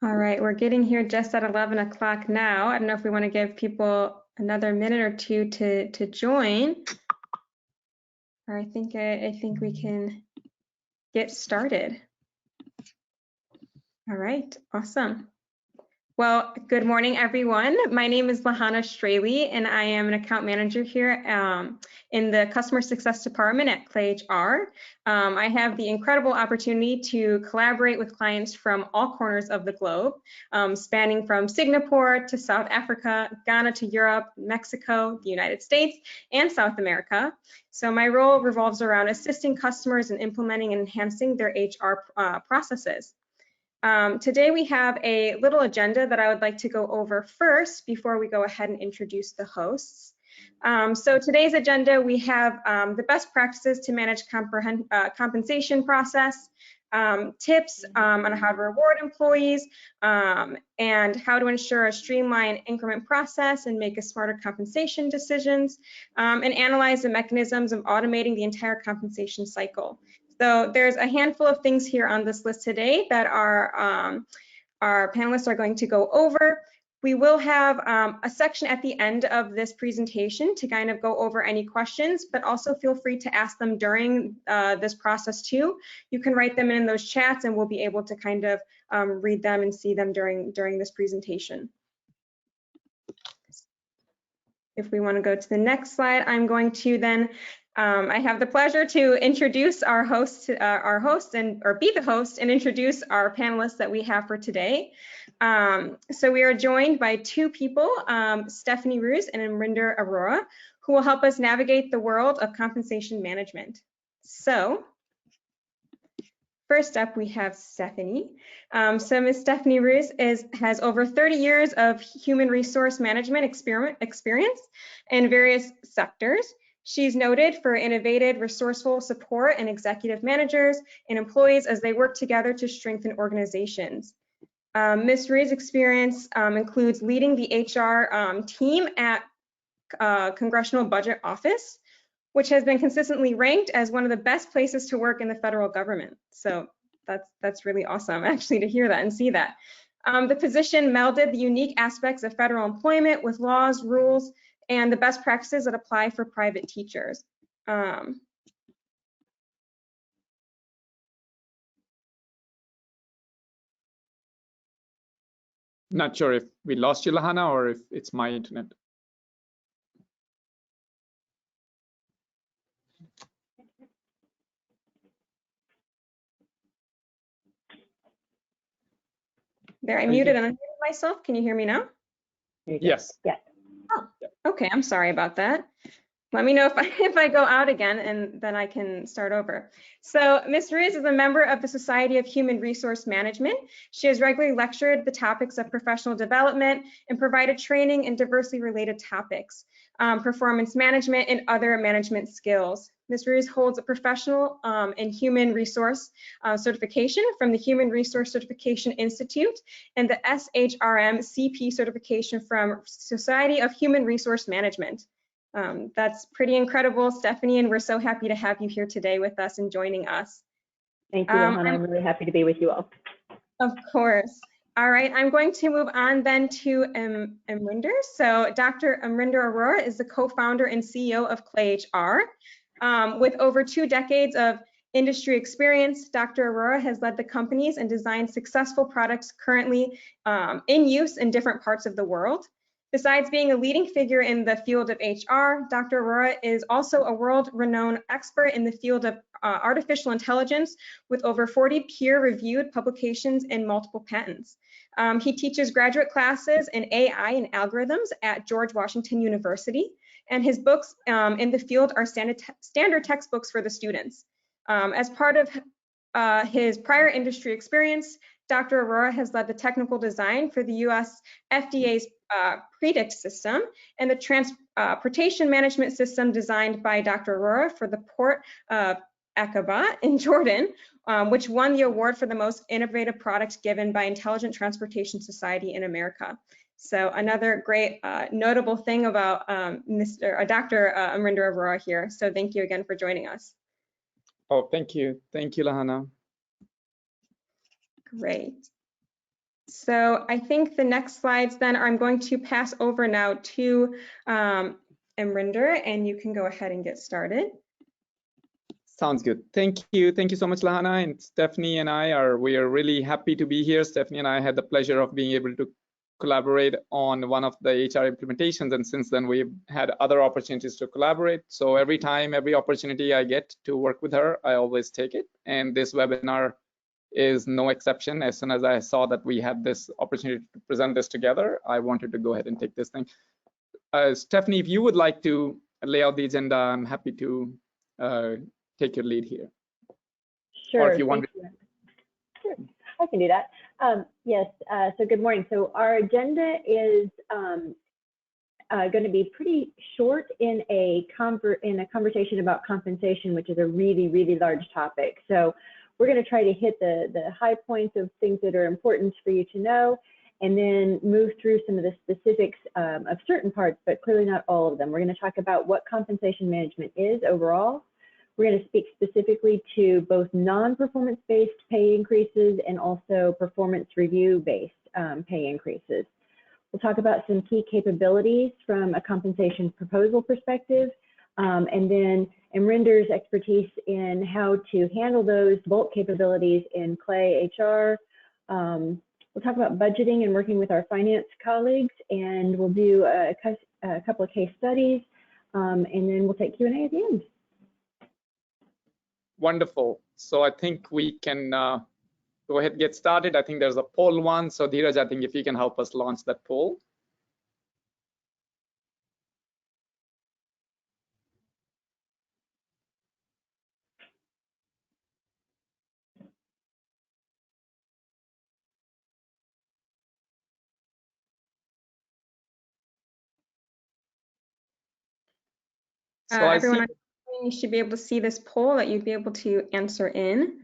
All right, we're getting here just at 11 o'clock now. I don't know if we want to give people another minute or two to join, or I think we can get started. All right, awesome. Well, good morning, everyone. My name is Lahana Straley, and I am an account manager here in the Customer Success Department at Clay HR. I have the incredible opportunity to collaborate with clients from all corners of the globe, spanning from Singapore to South Africa, Ghana to Europe, Mexico, the United States, and South America. So my role revolves around assisting customers in implementing and enhancing their HR processes. Today we have a little agenda that I would like to go over first before we go ahead and introduce the hosts. So today's agenda, we have the best practices to manage compensation process, tips on how to reward employees, and how to ensure a streamlined increment process and make a smarter compensation decisions, and analyze the mechanisms of automating the entire compensation cycle. So there's a handful of things here on this list today that our panelists are going to go over. We will have a section at the end of this presentation to kind of go over any questions, but also feel free to ask them during this process too. You can write them in those chats and we'll be able to kind of read them and see them during this presentation. If we want to go to the next slide, I'm going to then I have the pleasure to introduce our host, or be the host and introduce our panelists that we have for today. So we are joined by two people, Stephanie Ruiz and Amrinder Arora, who will help us navigate the world of compensation management. So first up, we have Stephanie. So Ms. Stephanie Ruiz has over 30 years of human resource management experience in various sectors. She's noted for innovative, resourceful support and executive managers and employees as they work together to strengthen organizations. Ms. Ruiz's experience includes leading the HR team at Congressional Budget Office, which has been consistently ranked as one of the best places to work in the federal government. So that's really awesome, actually, to hear that and see that. The position melded the unique aspects of federal employment with laws, rules, and the best practices that apply for private teachers. Not sure if we lost you, Lahana, or if it's my internet. There, I muted and unmuted myself. Can you hear me now? Yes. Yeah. Oh, okay. I'm sorry about that. Let me know if I go out again, and then I can start over. So Ms. Ruiz is a member of the Society of Human Resource Management. She has regularly lectured the topics of professional development and provided training in diversity related topics, performance management, and other management skills. Ms. Ruiz holds a professional in human resource certification from the Human Resource Certification Institute and the SHRM CP certification from Society of Human Resource Management. That's pretty incredible, Stephanie, and we're so happy to have you here today with us and joining us. Thank you, Lahana. I'm really happy to be with you all. Of course. All right, I'm going to move on then to Amrinder. So Dr. Amrinder Arora is the co-founder and CEO of Clay HR. With over 2 decades of industry experience, Dr. Arora has led the companies and designed successful products currently in use in different parts of the world. Besides being a leading figure in the field of HR, Dr. Arora is also a world-renowned expert in the field of artificial intelligence with over 40 peer-reviewed publications and multiple patents. He teaches graduate classes in AI and algorithms at George Washington University, and his books in the field are standard textbooks for the students. As part of his prior industry experience, Dr. Arora has led the technical design for the US FDA's Predict system and the transportation management system designed by Dr. Arora for the Port of Aqaba in Jordan, which won the award for the most innovative product given by Intelligent Transportation Society in America. So another great notable thing about Dr. Amrinder Arora here. So thank you again for joining us. Oh, thank you. Thank you, Lahana. Great. So I think the next slides then I'm going to pass over now to Amrinder, and you can go ahead and get started. Sounds good. Thank you. Thank you so much, Lahana. And Stephanie and we are really happy to be here. Stephanie and I had the pleasure of being able to collaborate on one of the HR implementations. And since then, we've had other opportunities to collaborate. So every time, every opportunity I get to work with her, I always take it. And this webinar is no exception. As soon as I saw that we had this opportunity to present this together, I wanted to go ahead and take this thing. Stephanie, if you would like to lay out the agenda, I'm happy to take your lead here. Sure. Or if you want. Sure, I can do that. Yes, so good morning. So our agenda is going to be pretty short in a conversation about compensation, which is a really, really large topic. So we're going to try to hit the high points of things that are important for you to know, and then move through some of the specifics of certain parts, but clearly not all of them. We're going to talk about what compensation management is overall. We're going to speak specifically to both non-performance-based pay increases and also performance review-based pay increases. We'll talk about some key capabilities from a compensation proposal perspective, and then Amrinder's expertise in how to handle those bulk capabilities in Clay HR. We'll talk about budgeting and working with our finance colleagues, and we'll do a couple of case studies, and then we'll take Q&A at the end. Wonderful. So I think we can go ahead and get started. I think there's a poll one. So Dheeraj, I think if you can help us launch that poll. So everyone, you should be able to see this poll that you'd be able to answer in.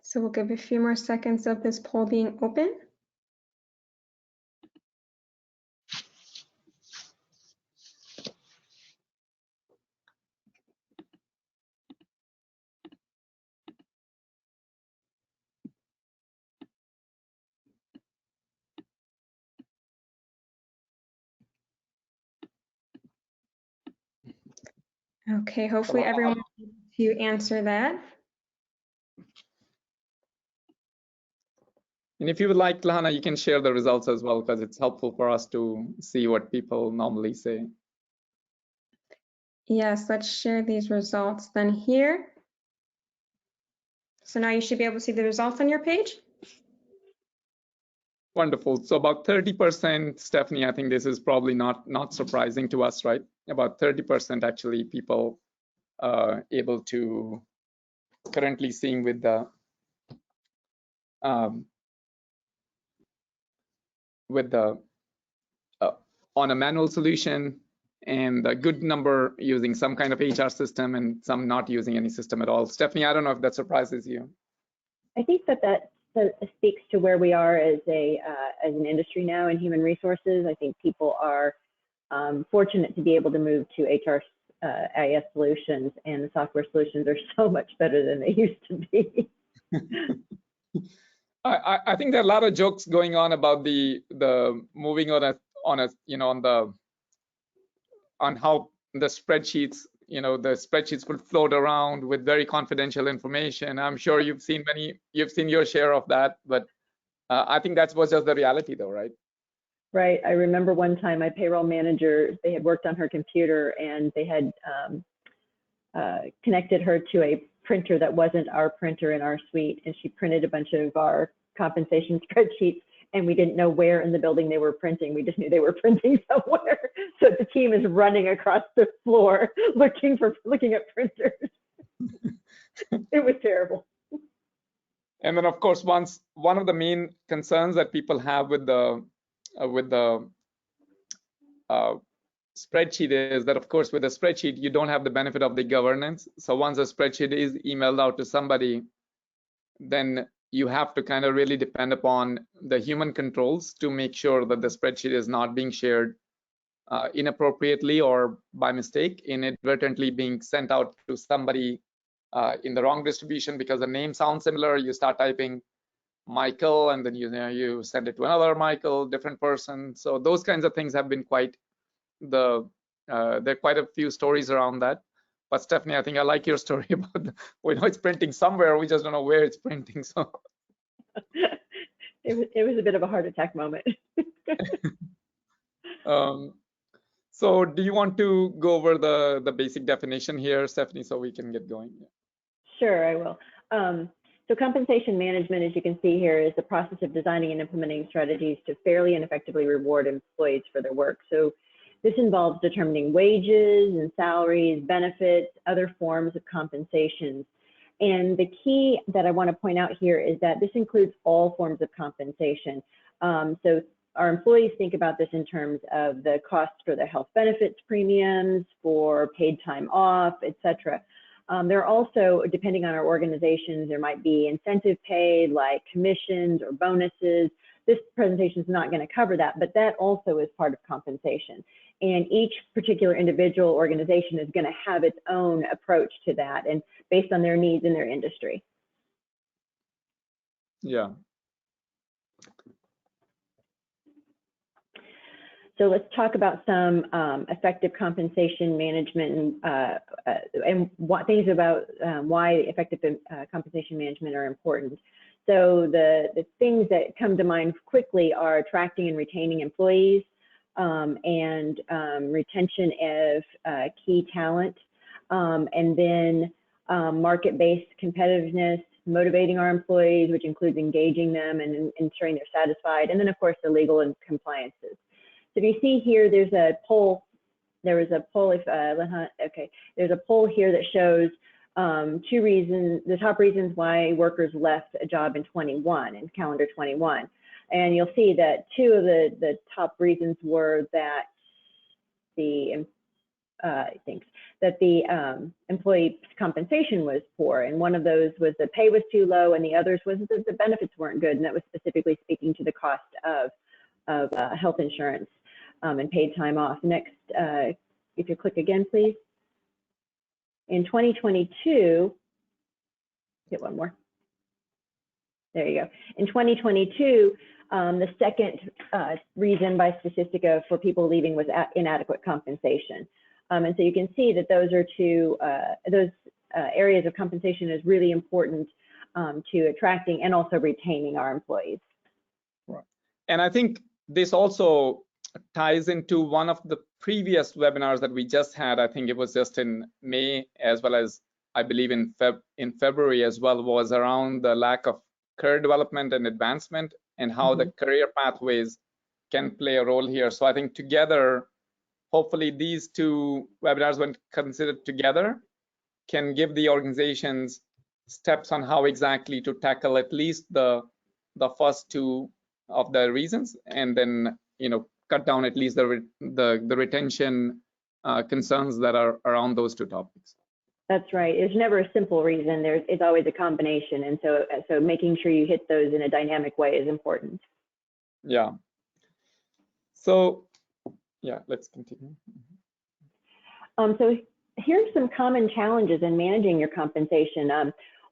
So we'll give a few more seconds of this poll being open. Okay, hopefully everyone will be able to answer that. And if you would like, Lahana, you can share the results as well, because it's helpful for us to see what people normally say. Yes, let's share these results then here. So now you should be able to see the results on your page. Wonderful. So about 30%, Stephanie, I think this is probably not surprising to us, right? About 30% actually people able to currently seeing with the on a manual solution, and a good number using some kind of HR system and some not using any system at all. Stephanie, I don't know if that surprises you. I think that speaks to where we are as an industry now in human resources. I think people are fortunate to be able to move to HR IS solutions, and the software solutions are so much better than they used to be. I think there are a lot of jokes going on about the moving on how the spreadsheets, the spreadsheets will float around with very confidential information. I'm sure you've seen your share of that, but I think that was just the reality though, right? Right. I remember one time my payroll manager, they had worked on her computer and they had connected her to a printer that wasn't our printer in our suite, and she printed a bunch of our compensation spreadsheets, and we didn't know where in the building they were printing. We just knew they were printing somewhere. So the team is running across the floor looking at printers. It was terrible. And then, of course, one of the main concerns that people have with the spreadsheet is that, of course, with a spreadsheet, you don't have the benefit of the governance. So once a spreadsheet is emailed out to somebody, then you have to kind of really depend upon the human controls to make sure that the spreadsheet is not being shared inappropriately or by mistake, inadvertently being sent out to somebody in the wrong distribution because the name sounds similar. You start typing Michael, and then you send it to another Michael, different person. So those kinds of things have been quite there are quite a few stories around that. But Stephanie, I think I like your story about we know it's printing somewhere, we just don't know where it's printing. So it was a bit of a heart attack moment. So do you want to go over the basic definition here, Stephanie, so we can get going? Sure, I will. So compensation management, as you can see here, is the process of designing and implementing strategies to fairly and effectively reward employees for their work. So this involves determining wages and salaries, benefits, other forms of compensation. And the key that I want to point out here is that this includes all forms of compensation. So our employees think about this in terms of the cost for the health benefits premiums, for paid time off, etc. There are also, depending on our organizations, there might be incentive pay like commissions or bonuses. This presentation is not going to cover that, but that also is part of compensation. And each particular individual organization is going to have its own approach to that, and based on their needs in their industry. Yeah. So let's talk about some effective compensation management and what things about why effective compensation management are important. So the things that come to mind quickly are attracting and retaining employees, and retention of key talent, and then market-based competitiveness, motivating our employees, which includes engaging them and ensuring they're satisfied, and then of course the legal and compliances. So if you see here, there's a poll. There was a poll. There's a poll here that shows two reasons, the top reasons why workers left a job in calendar 21. And you'll see that two of the top reasons were that the employee compensation was poor, and one of those was the pay was too low, and the others was that the benefits weren't good, and that was specifically speaking to the cost of health insurance and paid time off. Next, if you click again, please. In 2022, get one more. There you go. In 2022, the second reason by Statistica for people leaving was inadequate compensation. And so you can see that those are two, areas of compensation is really important to attracting and also retaining our employees. Right. And I think this also ties into one of the previous webinars that we just had. I think it was just in May, as well as I believe in February as well, was around the lack of career development and advancement and how the career pathways can play a role here. So I think together, hopefully these two webinars, when considered together, can give the organizations steps on how exactly to tackle at least the first two of the reasons, and then cut down at least the retention concerns that are around those two topics. That's right. There's never a simple reason. It's always a combination, and so making sure you hit those in a dynamic way is important. Yeah. So yeah, let's continue. So here's some common challenges in managing your compensation.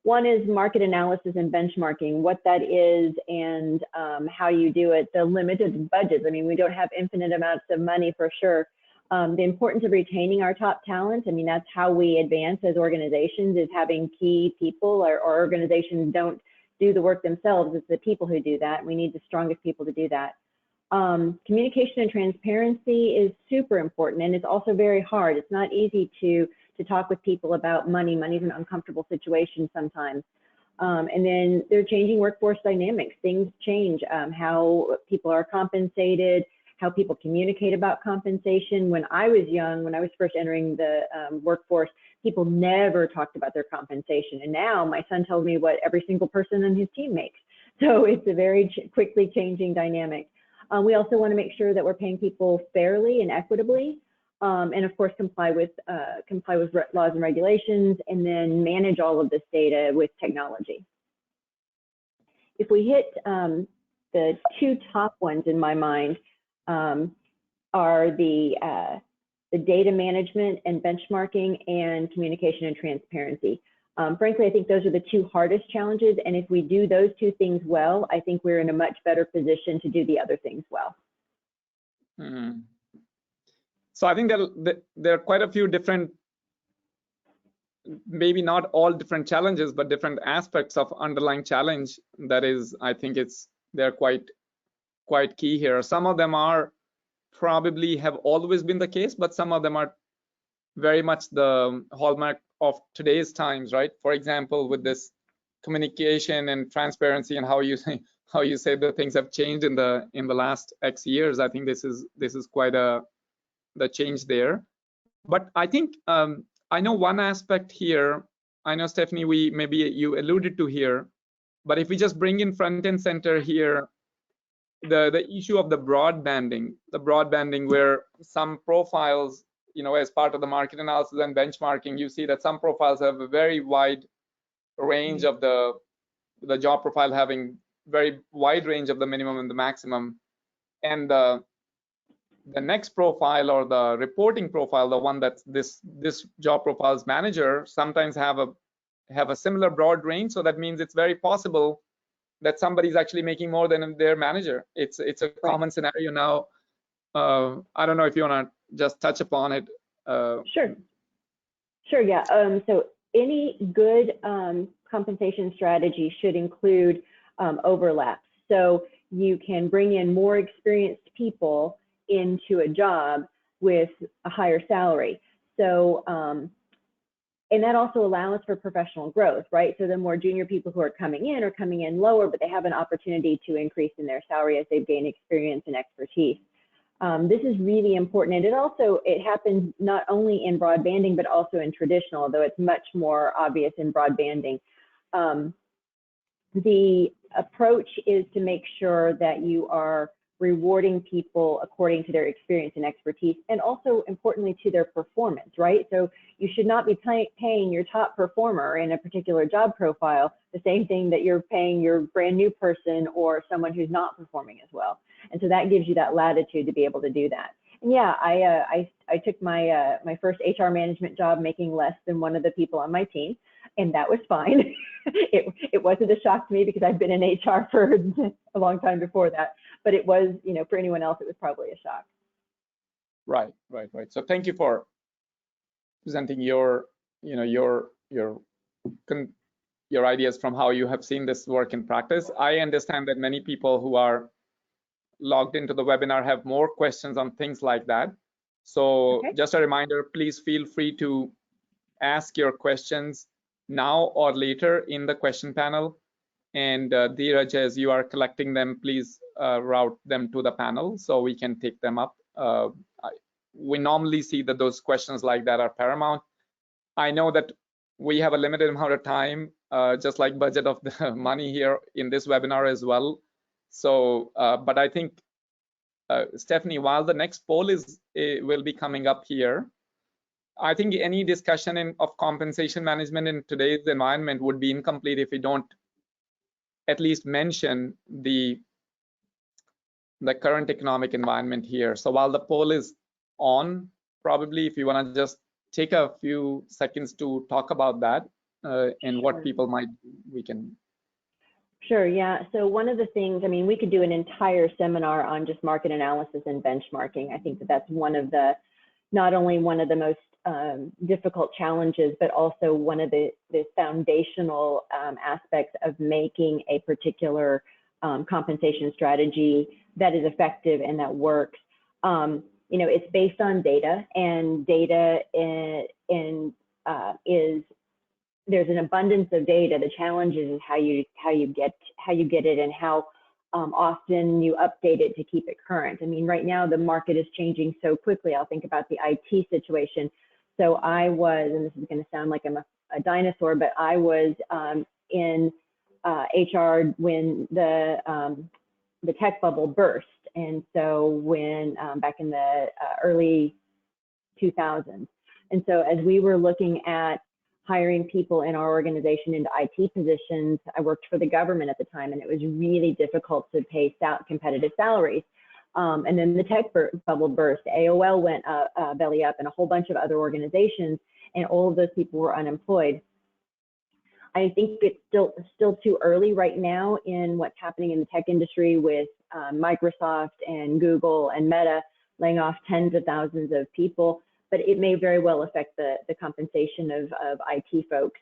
One is market analysis and benchmarking, what that is and how you do it. The limited budgets. I mean, we don't have infinite amounts of money for sure. The importance of retaining our top talent. I mean, that's how we advance as organizations, is having key people. Our organizations don't do the work themselves. It's the people who do that. We need the strongest people to do that. Communication and transparency is super important, and it's also very hard. It's not easy to talk with people about money. Money's an uncomfortable situation sometimes. And then there are changing workforce dynamics. Things change, how people are compensated, how people communicate about compensation. When I was young, when I was first entering the workforce, people never talked about their compensation. And now my son tells me what every single person on his team makes. So it's a very quickly changing dynamic. We also want to make sure that we're paying people fairly and equitably, and of course comply with laws and regulations, and then manage all of this data with technology. If we hit the two top ones in my mind are the data management and benchmarking, and communication and transparency. Frankly, I think those are the two hardest challenges, and if we do those two things well, I think we're in a much better position to do the other things well. Mm-hmm. So I think there are quite a few different, maybe not all different challenges, but different aspects of underlying challenge. That is, I think they're quite key here. Some of them are probably have always been the case, but some of them are very much the hallmark of today's times, right? For example, with this communication and transparency and how you say the things have changed in the last X years. I think this is quite the change there. But I think I know one aspect here. I know, Stephanie, maybe you alluded to here, but if we just bring in front and center here, the issue of the broadbanding where some profiles, as part of the market analysis and benchmarking, you see that some profiles have a very wide range of the job profile having very wide range of the minimum and the maximum, and the next profile or the reporting profile, the one that this job profile's manager sometimes have a similar broad range. So that means it's very possible that somebody's actually making more than their manager. It's a common scenario now. I don't know if you want to just touch upon it. Sure, yeah. So any good compensation strategy should include overlaps. So you can bring in more experienced people into a job with a higher salary. So, and that also allows for professional growth, right? So the more junior people who are coming in lower, but they have an opportunity to increase in their salary as they gain experience and expertise. This is really important, and it happens not only in broadbanding, but also in traditional, although it's much more obvious in broadbanding. The approach is to make sure that you are rewarding people according to their experience and expertise, and also importantly to their performance, right? So you should not be paying your top performer in a particular job profile the same thing that you're paying your brand new person or someone who's not performing as well. And so that gives you that latitude to be able to do that. And yeah, I took my my first HR management job making less than one of the people on my team, and that was fine. It wasn't a shock to me because I've been in HR for a long time before that, but it was, for anyone else, it was probably a shock. Right. So thank you for presenting your ideas from how you have seen this work in practice. I understand that many people who are logged into the webinar have more questions on things like that. So just a reminder, please feel free to ask your questions now or later in the question panel. And Dheeraj, as you are collecting them, please route them to the panel so we can take them up. We normally see that those questions like that are paramount. I know that we have a limited amount of time, just like budget of the money here in this webinar as well. So, but I think, Stephanie, while the next poll will be coming up here, I think any discussion of compensation management in today's environment would be incomplete if we don't at least mention the current economic environment here. So while the poll is on, probably if you want to just take a few seconds to talk about that and what people we can. Sure, yeah. So one of the things, I mean, we could do an entire seminar on just market analysis and benchmarking. I think that's one of the, not only one of the most difficult challenges, but also one of the foundational aspects of making a particular compensation strategy that is effective and that works. It's based on data, and data there's an abundance of data. The challenge is how you get it and how often you update it to keep it current. I mean, right now the market is changing so quickly. I'll think about the IT situation. So I was, and this is going to sound like I'm a dinosaur, but I was in HR when the tech bubble burst. And so when back in the early 2000s. And so as we were looking at hiring people in our organization into IT positions, I worked for the government at the time, and it was really difficult to pay competitive salaries. And then the tech bubble burst, AOL went belly up, and a whole bunch of other organizations, and all of those people were unemployed. I think it's still too early right now in what's happening in the tech industry with Microsoft and Google and Meta laying off tens of thousands of people, but it may very well affect the compensation of IT folks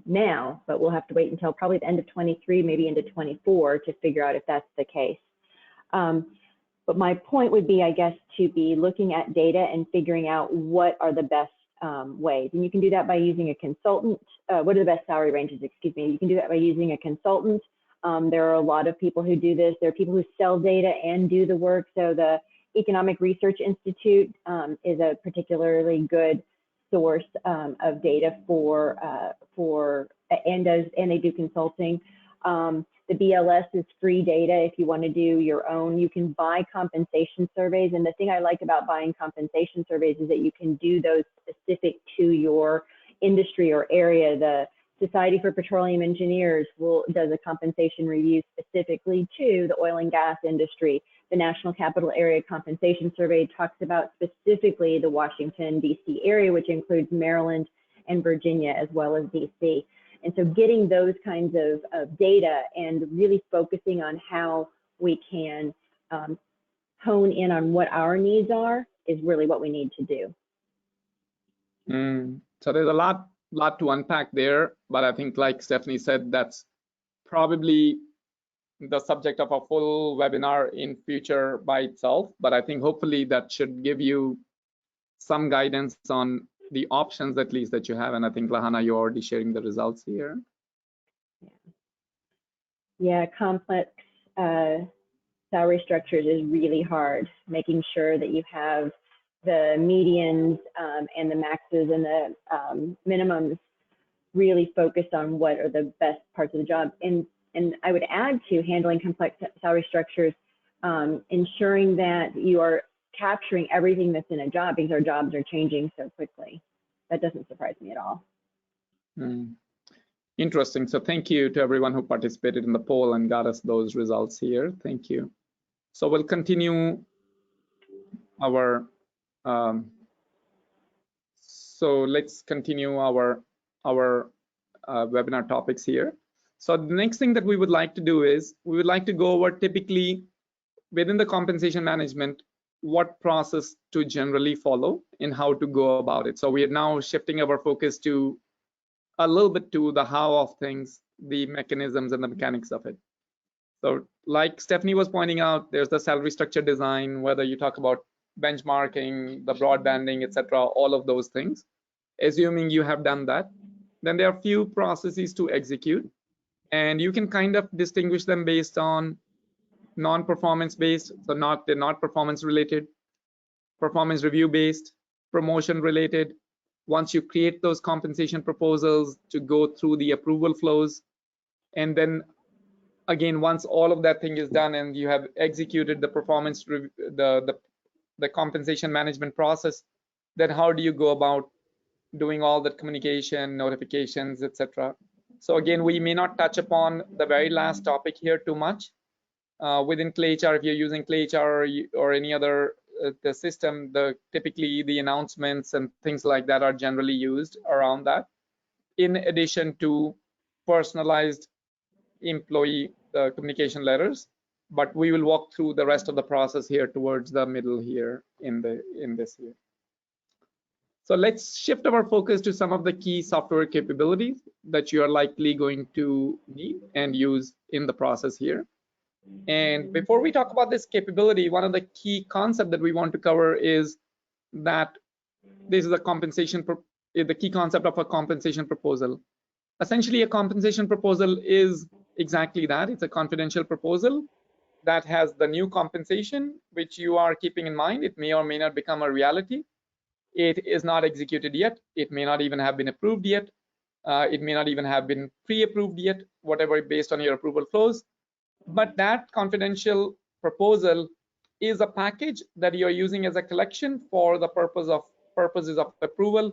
now, but we'll have to wait until probably the end of 23, maybe into 24 to figure out if that's the case. But my point would be, I guess, to be looking at data and figuring out what are the best ways. And you can do that by using a consultant. What are the best salary ranges, excuse me. You can do that by using a consultant. There are a lot of people who do this. There are people who sell data and do the work. So the Economic Research Institute is a particularly good source of data and they do consulting. The BLS is free data if you want to do your own. You can buy compensation surveys, and the thing I like about buying compensation surveys is that you can do those specific to your industry or area. The Society for Petroleum Engineers does a compensation review specifically to the oil and gas industry. The National Capital Area Compensation Survey talks about specifically the Washington, D.C. area, which includes Maryland and Virginia, as well as D.C. And so getting those kinds of data and really focusing on how we can hone in on what our needs are is really what we need to do. So there's a lot to unpack there, but I think, like Stephanie said, that's probably the subject of a full webinar in future by itself. But I think hopefully that should give you some guidance on the options at least that you have. And I think, Lahana, you're already sharing the results here. Yeah, complex salary structures is really hard, making sure that you have the medians and the maxes and the minimums really focused on what are the best parts of the job. And I would add to handling complex salary structures, ensuring that you are capturing everything that's in a job, because our jobs are changing so quickly. That doesn't surprise me at all. Interesting. So thank you to everyone who participated in the poll and got us those results here. Thank you. So we'll continue our so let's continue our webinar topics here. So the next thing that we would like to do is we would like to go over typically within the compensation management what process to generally follow and how to go about it. So we are now shifting our focus to a little bit to the how of things, the mechanisms and the mechanics of it. So like Stephanie was pointing out, there's the salary structure design, whether you talk about benchmarking, the broad banding, etc., all of those things. Assuming you have done that, then there are a few processes to execute, and you can kind of distinguish them based on non-performance based, so they're not performance related, performance review based, promotion related. Once you create those compensation proposals to go through the approval flows, and then again, once all of that thing is done and you have executed the performance the compensation management process, then how do you go about doing all that communication, notifications, etc. So again, we may not touch upon the very last topic here too much. Within ClayHR, if you're using ClayHR or any other the system, typically the announcements and things like that are generally used around that, in addition to personalized employee communication letters. But we will walk through the rest of the process here towards the middle here in this here. So let's shift our focus to some of the key software capabilities that you are likely going to need and use in the process here. And before we talk about this capability, one of the key concepts that we want to cover is that this is the key concept of a compensation proposal. Essentially, a compensation proposal is exactly that. It's a confidential proposal that has the new compensation, which you are keeping in mind. It may or may not become a reality. It is not executed yet. It may not even have been approved yet. It may not even have been pre-approved yet, whatever, based on your approval flows. But that confidential proposal is a package that you're using as a collection for the purposes of approval,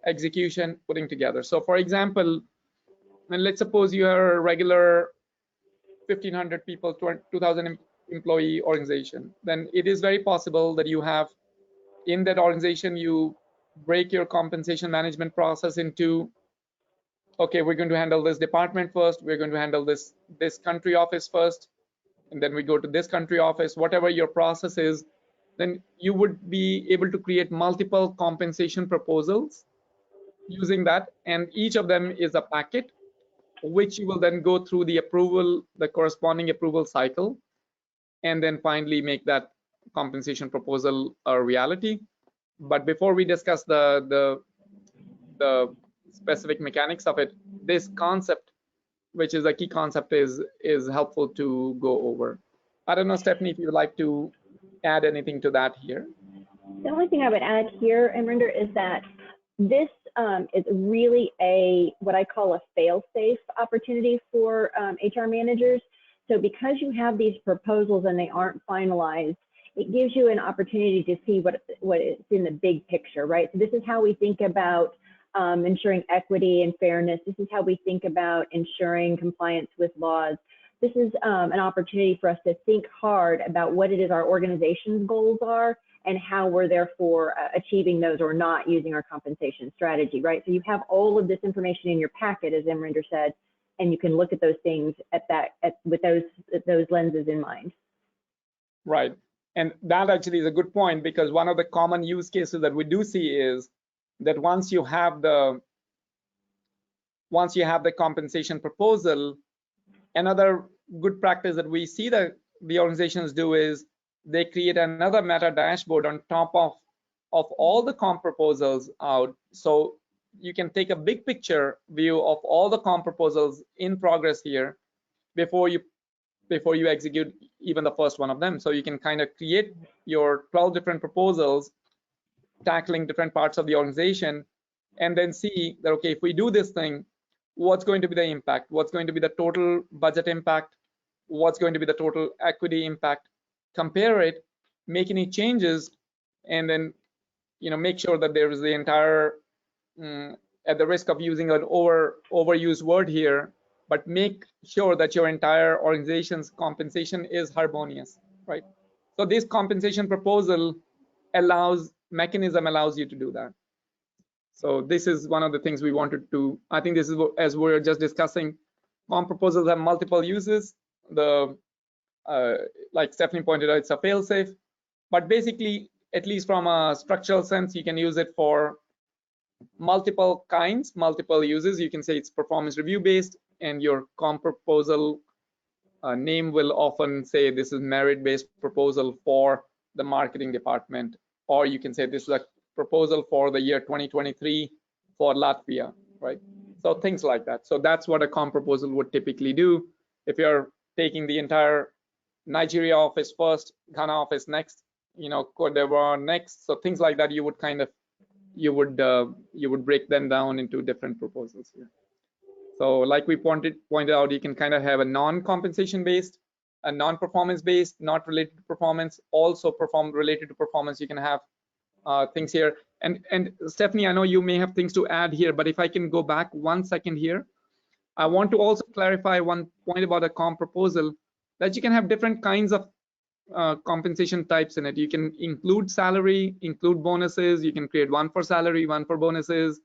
execution, putting together. So for example, and let's suppose you are a regular 1,500 people, 2,000 employee organization, then it is very possible that you have in that organization, you break your compensation management process into, okay, we're going to handle this department first, we're going to handle this country office first, and then we go to this country office. Whatever your process is, then you would be able to create multiple compensation proposals using that, and each of them is a packet which you will then go through the corresponding approval cycle, and then finally make that compensation proposal a reality. But before we discuss the specific mechanics of it, this concept, which is a key concept, is helpful to go over. I don't know, Stephanie, if you'd like to add anything to that here. The only thing I would add here, Amrinder, is that this is really what I call a fail-safe opportunity for HR managers. So because you have these proposals and they aren't finalized, it gives you an opportunity to see what is in the big picture, right? So this is how we think about ensuring equity and fairness. This is how we think about ensuring compliance with laws. This is an opportunity for us to think hard about what it is our organization's goals are and how we're therefore achieving those or not using our compensation strategy, right? So you have all of this information in your packet, as Amrinder said, and you can look at those things with those lenses in mind. Right, and that actually is a good point, because one of the common use cases that we do see is that once you have the compensation proposal, another good practice that we see that the organizations do is they create another meta dashboard on top of all the comp proposals out. So you can take a big picture view of all the comp proposals in progress here before you execute even the first one of them. So you can kind of create your 12 different proposals tackling different parts of the organization, and then see that, okay, if we do this thing, what's going to be the impact? What's going to be the total budget impact? What's going to be the total equity impact? Compare it, make any changes, and then make sure that there is the entire, at the risk of using an overused word here, but make sure that your entire organization's compensation is harmonious, right? So this compensation proposal mechanism allows you to do that. So this is one of the things we wanted to, I think this is what, as we're just discussing, comp proposals have multiple uses. Like Stephanie pointed out, it's a fail-safe, but basically, at least from a structural sense, you can use it for multiple kinds, multiple uses. You can say it's performance review based, and your comp proposal name will often say this is merit-based proposal for the marketing department, or you can say this is a proposal for the year 2023 for Latvia, right? So things like that. So that's what a comp proposal would typically do. If you're taking the entire Nigeria office first, Ghana office next, Cote d'Ivoire next, so things like that, you would kind of you would break them down into different proposals here. So like we pointed out, you can kind of have a non-compensation based, a non-performance based, not related to performance, also related to performance. You can have things here. And Stephanie, I know you may have things to add here, but if I can go back 1 second here, I want to also clarify one point about a comp proposal, that you can have different kinds of compensation types in it. You can include salary, include bonuses. You can create one for salary, one for bonuses.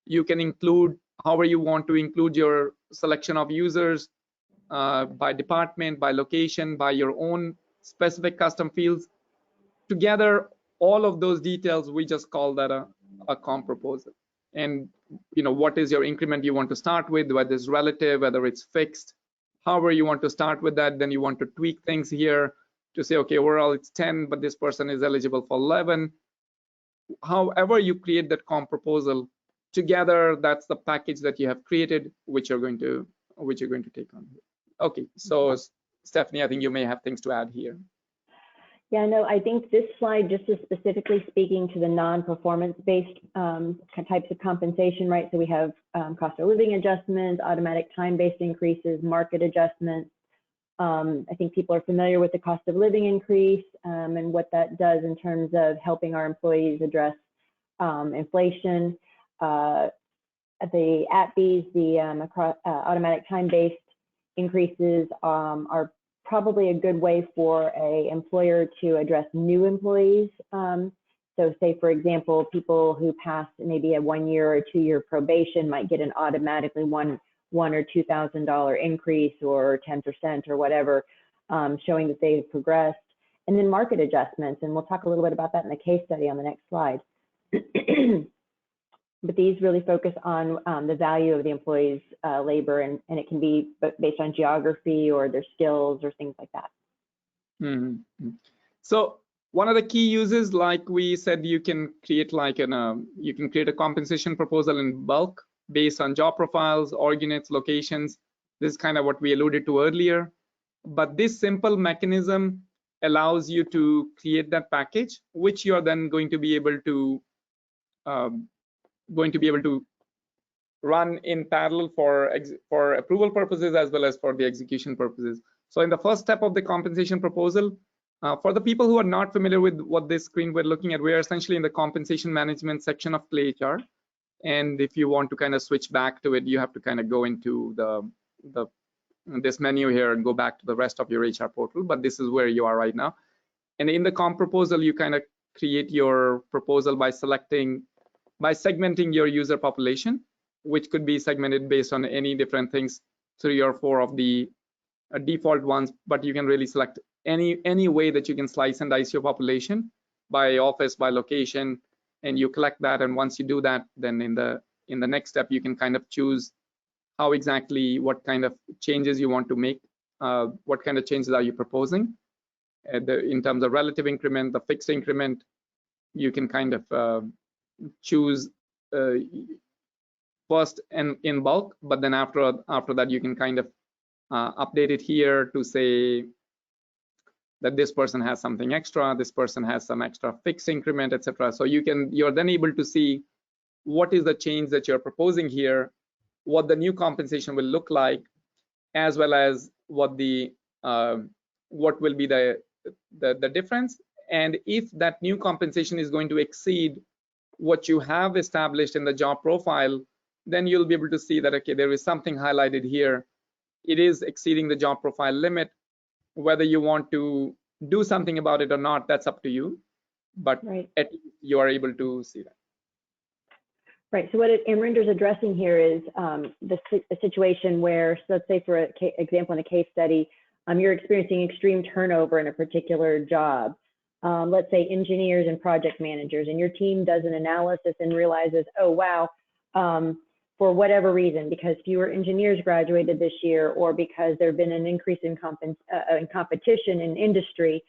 You can include however you want to include your selection of users by department, by location, by your own specific custom fields. Together, all of those details, we just call that a comp proposal. And what is your increment you want to start with, whether it's relative, whether it's fixed, however you want to start with that. Then you want to tweak things here to say, okay, overall it's 10, but this person is eligible for 11. However you create that comp proposal, together that's the package that you have created, which you're going to take on. Okay, so Stephanie, I think you may have things to add here. Yeah, no, I think this slide just is specifically speaking to the non-performance-based types of compensation, right? So we have cost of living adjustments, automatic time-based increases, market adjustments. I think people are familiar with the cost of living increase and what that does in terms of helping our employees address inflation. The ATBs, the automatic time-based increases are probably a good way for an employer to address new employees. So say, for example, people who pass maybe a 1 year or 2 year probation might get an automatically $1,000 or $2,000 increase or 10% or whatever, showing that they've progressed. And then market adjustments, and we'll talk a little bit about that in the case study on the next slide. But these really focus on the value of the employee's labor, and it can be based on geography or their skills or things like that. Mm-hmm. So one of the key uses, like we said, you can create like you can create a compensation proposal in bulk based on job profiles, org units, locations. This is kind of what we alluded to earlier. But this simple mechanism allows you to create that package, which you are then going to be able to run in parallel for approval purposes as well as for the execution purposes. So in the first step of the compensation proposal, for the people who are not familiar with what this screen we're looking at, we are essentially in the compensation management section of Clay HR. And if you want to kind of switch back to it, you have to kind of go into this menu here and go back to the rest of your HR portal. But this is where you are right now. And in the comp proposal, you kind of create your proposal by segmenting your user population, which could be segmented based on any different things, 3 or 4 of the default ones, but you can really select any way that you can slice and dice your population by office, by location, and you collect that. And once you do that, then in the next step, you can kind of choose how exactly, what kind of changes you want to make, what kind of changes are you proposing. In terms of relative increment, the fixed increment, you can kind of choose first and in bulk, but then after that you can kind of update it here to say that this person has something extra, this person has some extra fixed increment, etc. So you're then able to see what is the change that you're proposing here, what the new compensation will look like, as well as what will be the difference. And if that new compensation is going to exceed what you have established in the job profile, then you'll be able to see that, okay, there is something highlighted here. It is exceeding the job profile limit. Whether you want to do something about it or not, that's up to you. But right, at least you are able to see that. Right. So what Amrinder's addressing here is the situation where, so let's say for an example in a case study, you're experiencing extreme turnover in a particular job. Let's say engineers and project managers, and your team does an analysis and realizes, oh, wow, for whatever reason, because fewer engineers graduated this year, or because there's been an increase in competition in industry,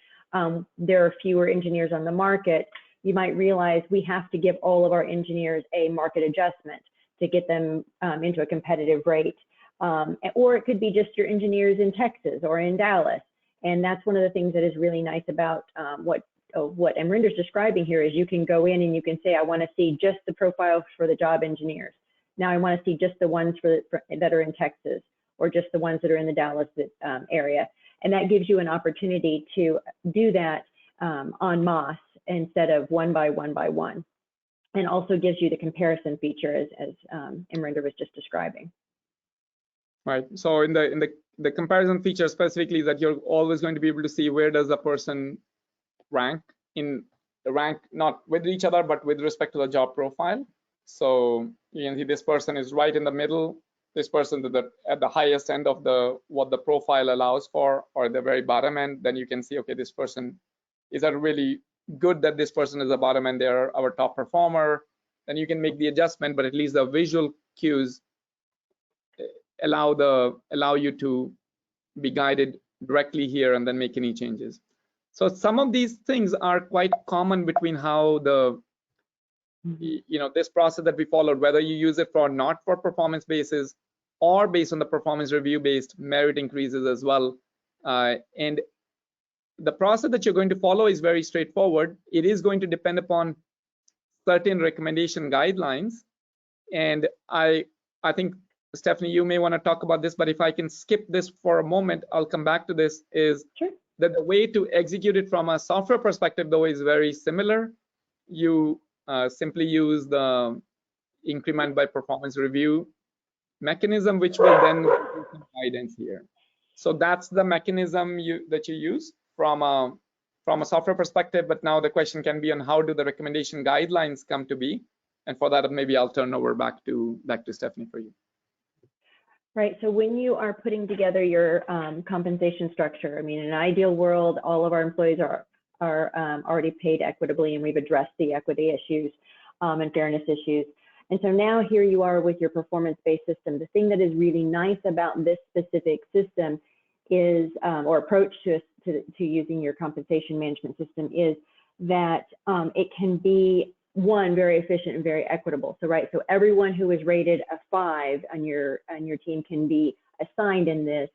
there are fewer engineers on the market, you might realize we have to give all of our engineers a market adjustment to get them into a competitive rate. Or it could be just your engineers in Texas or in Dallas. And that's one of the things that is really nice about what Amrinder's describing here is you can go in and you can say, I want to see just the profiles for the job engineers. Now I want to see just the ones that are in Texas, or just the ones that are in the Dallas area. And that gives you an opportunity to do that en masse instead of one by one, and also gives you the comparison feature as Amrinder was just describing. Right. So in the comparison feature specifically, that you're always going to be able to see where does a person rank in the rank, not with each other, but with respect to the job profile. So you can see this person is right in the middle, this person at the highest end of what the profile allows for, or the very bottom end. Then you can see, okay, this person is that really good that this person is the bottom end, they're our top performer. Then you can make the adjustment, but at least the visual cues allow you to be guided directly here and then make any changes. So some of these things are quite common between how this process that we followed, whether you use it for not for performance basis or based on the performance review based merit increases as well. And the process that you're going to follow is very straightforward. It is going to depend upon certain recommendation guidelines. And I think, Stephanie, you may want to talk about this, but if I can skip this for a moment, I'll come back to this, is Sure. that the way to execute it from a software perspective, though, is very similar. You simply use the increment by performance review mechanism, which will then give you some guidance here. So that's the mechanism that you use from a software perspective. But now the question can be on how do the recommendation guidelines come to be? And for that, maybe I'll turn over back to Stephanie for you. Right. So when you are putting together your compensation structure, I mean, in an ideal world, all of our employees are already paid equitably, and we've addressed the equity issues and fairness issues. And so now here you are with your performance-based system. The thing that is really nice about this specific system is, or approach to using your compensation management system, is that it can be, one, very efficient and very equitable. So right, so everyone who is rated a 5 on your team can be assigned in this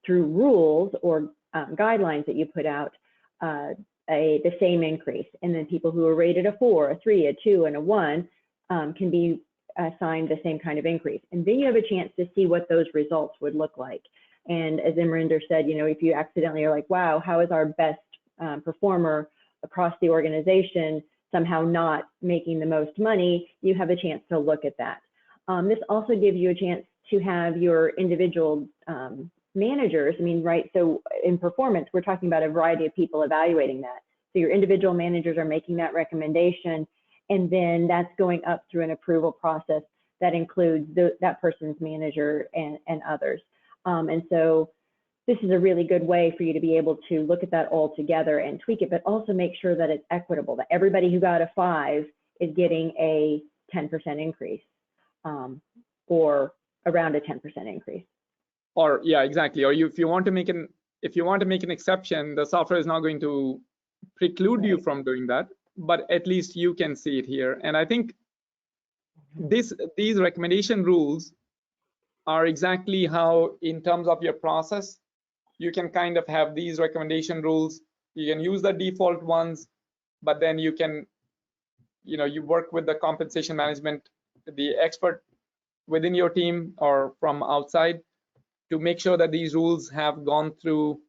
through rules or guidelines that you put out the same increase. And then people who are rated a 4, a 3, a 2, and a 1 can be assigned the same kind of increase. And then you have a chance to see what those results would look like. And as Amrinder said, you know, if you accidentally are like, wow, how is our best performer across the organization somehow not making the most money, you have a chance to look at that. This also gives you a chance to have your individual managers. I mean, right, so in performance, we're talking about a variety of people evaluating that. So your individual managers are making that recommendation, and then that's going up through an approval process that includes that person's manager and others. And so this is a really good way for you to be able to look at that all together and tweak it, but also make sure that it's equitable, that everybody who got a 5 is getting a 10% increase or around a 10% increase. Or yeah, exactly. Or if you want to make an exception, the software is not going to preclude you from doing that, but at least you can see it here. And I think these recommendation rules are exactly how, in terms of your process, you can kind of have these recommendation rules. You can use the default ones, but then you can, you work with the compensation management, the expert within your team or from outside, to make sure that these rules have gone through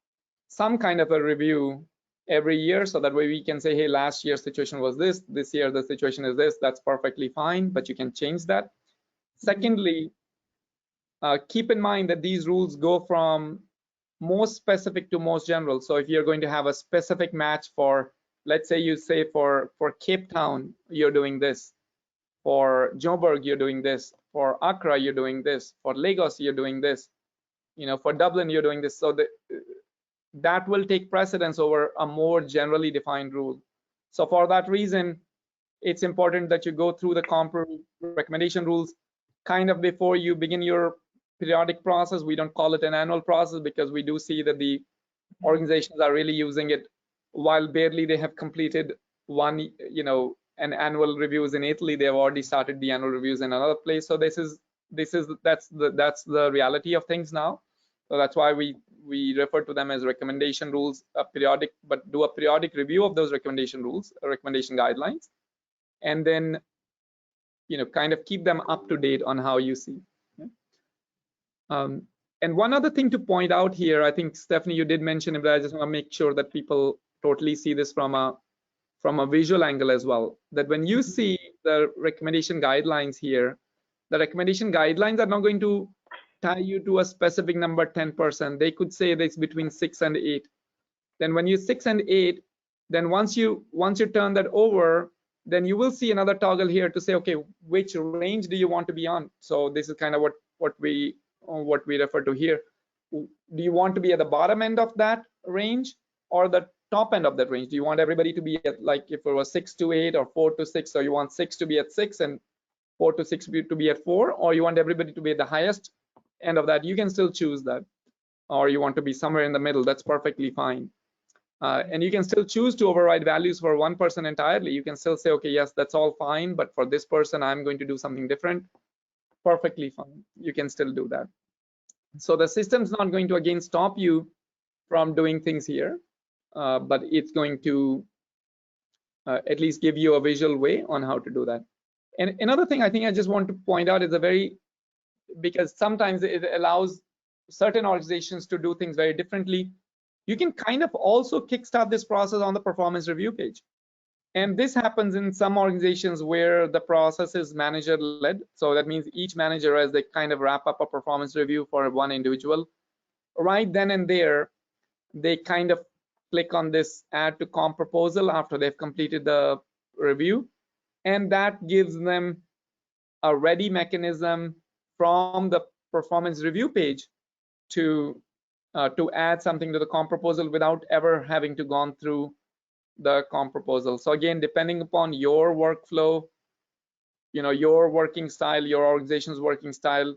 some kind of a review every year, so that way we can say, hey, last year's situation was this year the situation is this. That's perfectly fine, but you can change that. Secondly, keep in mind that these rules go from most specific to most general. So if you're going to have a specific match for, let's say you say for Cape Town, you're doing this, for Joburg, you're doing this, for Accra, you're doing this, for Lagos, you're doing this, for Dublin, you're doing this. So that will take precedence over a more generally defined rule. So for that reason, it's important that you go through the comp recommendation rules kind of before you begin your periodic process. We don't call it an annual process because we do see that the organizations are really using it while barely they have completed one, an annual reviews in Italy. They have already started the annual reviews in another place. So that's the reality of things now. So that's why we refer to them as recommendation rules, but do a periodic review of those recommendation rules, recommendation guidelines, and then kind of keep them up to date on how you see. And one other thing to point out here, I think Stephanie, you did mention it, but I just want to make sure that people totally see this from a visual angle as well. That when you see the recommendation guidelines here, the recommendation guidelines are not going to tie you to a specific number 10%. They could say that it's between 6 and 8. Then when you 6 and 8, then once you turn that over, then you will see another toggle here to say, okay, which range do you want to be on? So this is kind of what we refer to here. Do you want to be at the bottom end of that range or the top end of that range? Do you want everybody to be at, like, if it was 6 to 8 or 4 to 6, so you want 6 to be at 6 and 4 to 6 to be at 4, or you want everybody to be at the highest end of that? You can still choose that. Or you want to be somewhere in the middle, that's perfectly fine. And you can still choose to override values for one person entirely. You can still say, okay, yes, that's all fine, but for this person, I'm going to do something different. Perfectly fine. You can still do that. So the system's not going to again stop you from doing things here, but it's going to at least give you a visual way on how to do that. And another thing I think I just want to point out is because sometimes it allows certain organizations to do things very differently. You can kind of also kickstart this process on the performance review page. And this happens in some organizations where the process is manager-led. So that means each manager, as they kind of wrap up a performance review for one individual, right then and there, they kind of click on this add to comp proposal after they've completed the review. And that gives them a ready mechanism from the performance review page to add something to the comp proposal without ever having to gone through the comp proposal. So again, depending upon your workflow, your working style, your organization's working style,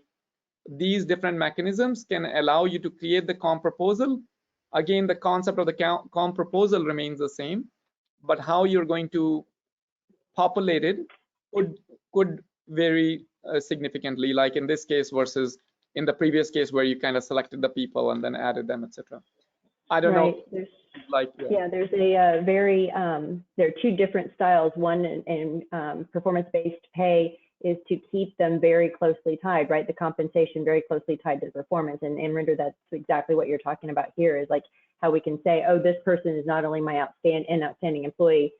these different mechanisms can allow you to create the comp proposal. Again, the concept of the comp proposal remains the same, but how you're going to populate it could vary significantly, like in this case versus in the previous case where you kind of selected the people and then added them, etc. I don't know. There's a there are two different styles. One in performance-based pay is to keep them very closely tied, right? The compensation very closely tied to the performance. And Amrinder, that's exactly what you're talking about here, is like how we can say, oh, this person is not only my outstanding employee,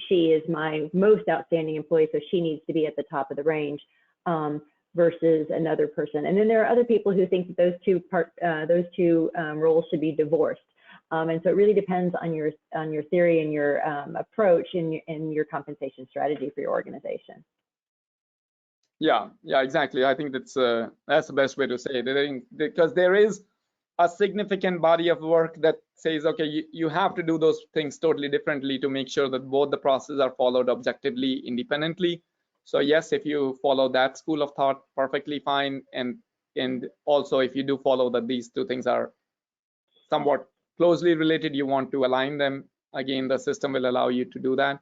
she is my most outstanding employee, so she needs to be at the top of the range, versus another person. And then there are other people who think that those two roles should be divorced. And so it really depends on your theory and your approach and your compensation strategy for your organization. Yeah, exactly. I think that's the best way to say it, because there is a significant body of work that says, okay, you have to do those things totally differently to make sure that both the processes are followed objectively, independently. So yes, if you follow that school of thought, perfectly fine. And also if you do follow that these two things are somewhat closely related, you want to align them, again, the system will allow you to do that.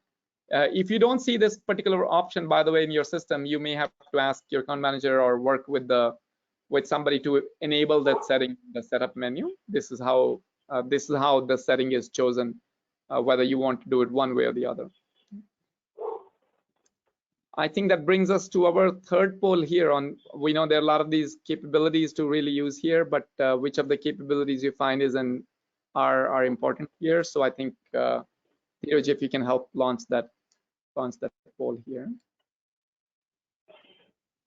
If you don't see this particular option, by the way, in your system, you may have to ask your account manager or work with somebody to enable that setting in the setup menu. This is how the setting is chosen, whether you want to do it one way or the other. I think that brings us to our third poll here on, we know there are a lot of these capabilities to really use here, but which of the capabilities you find are important here. So I think, Dheeraj, if you can help launch that poll here.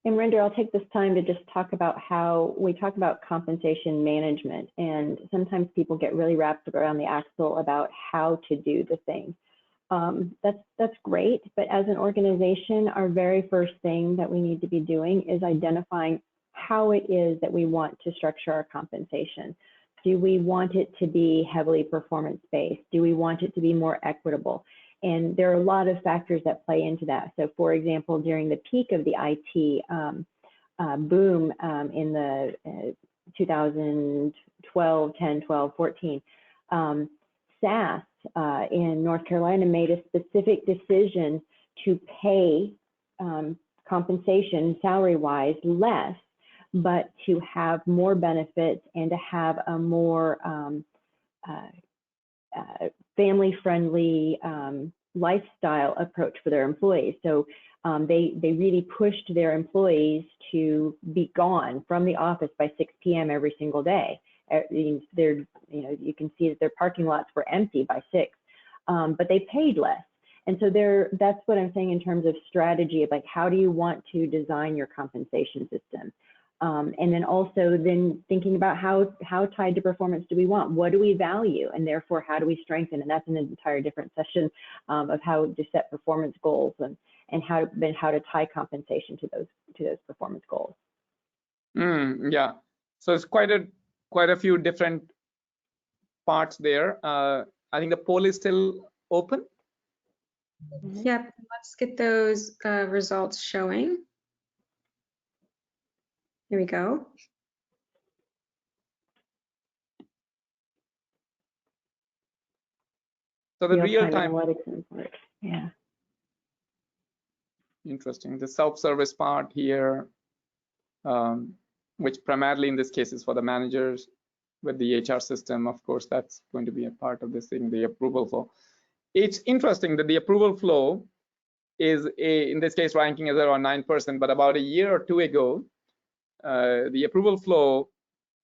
Amrinder, I'll take this time to just talk about how we talk about compensation management, and sometimes people get really wrapped around the axle about how to do the thing. That's great, but as an organization, our very first thing that we need to be doing is identifying how it is that we want to structure our compensation. Do we want it to be heavily performance-based? Do we want it to be more equitable? And there are a lot of factors that play into that. So for example, during the peak of the IT boom in the 2012, 10, 12, 14, SAS in North Carolina made a specific decision to pay compensation salary-wise less, but to have more benefits and to have a more family-friendly lifestyle approach for their employees. So they really pushed their employees to be gone from the office by 6 p.m. every single day. You can see that their parking lots were empty by 6, but they paid less. And so that's what I'm saying in terms of strategy of like, how do you want to design your compensation system? And then also thinking about how tied to performance do we want? What do we value? And therefore, how do we strengthen? And that's an entire different session of how to set performance goals and how to tie compensation to those performance goals. Yeah, so it's quite a few different parts there. I think the poll is still open. Yep, let's get those results showing. Here we go. So the real-time analytics, yeah. Interesting. The self-service part here. which primarily in this case is for the managers with the HR system. Of course, that's going to be a part of this thing, the approval flow. It's interesting that the approval flow is in this case ranking as around 9%, but about a year or two ago, the approval flow,